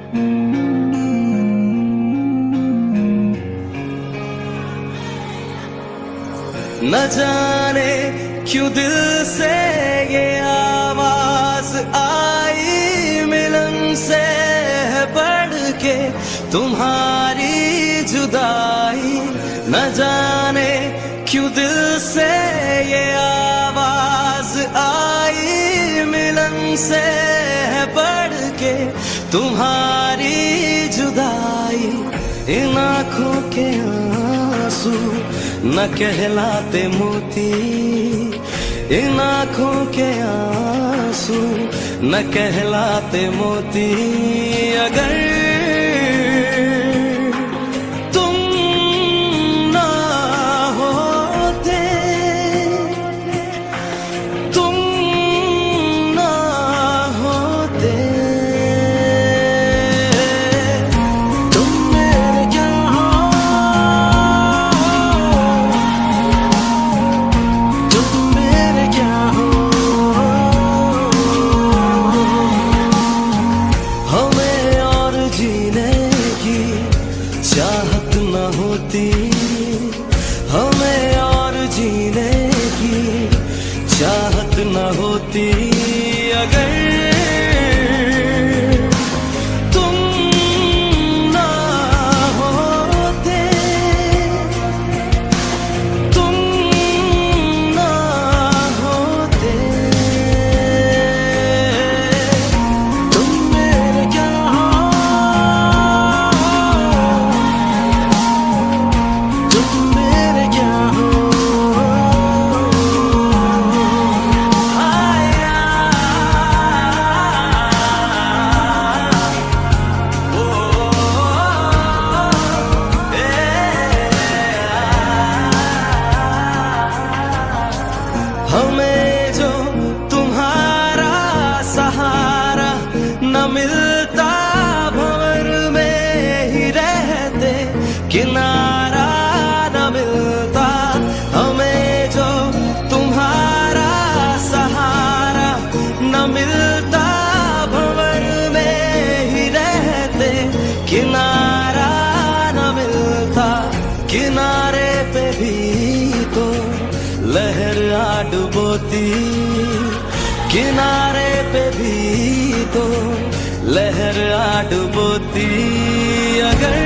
न जाने क्यों दिल से ये आवाज आई, मिलन से है बढ़ के तुम्हारी जुदाई। न जाने क्यों दिल से ये आवाज आई, मिलन से है बढ़ के तुम्हारी जुदाई। इन आँखों के आंसू न कहलाते मोती, इन आँखों के आंसू न कहलाते मोती। अगर तुम ना होते, तुम ना होते, तुम मेरे क्या हो, तुम मेरे क्या हो। हमें और जीने की चाहत न होती, हमें और जीने की चाहत न होती। अगर तुम ना होते, तुम ना होते, तुम मेरे क्या हो, तुम मेरे क्या हो। हमें जो तुम्हारा सहारा न मिलता, भंवर में ही रहते किनारा न मिलता। हमें जो तुम्हारा सहारा न मिलता, भंवर में ही रहते किनारा न मिलता। किनारे पे भी तो लहर आ डुबोती, किनारे पे भी तो लहर आ डुबोती। अगर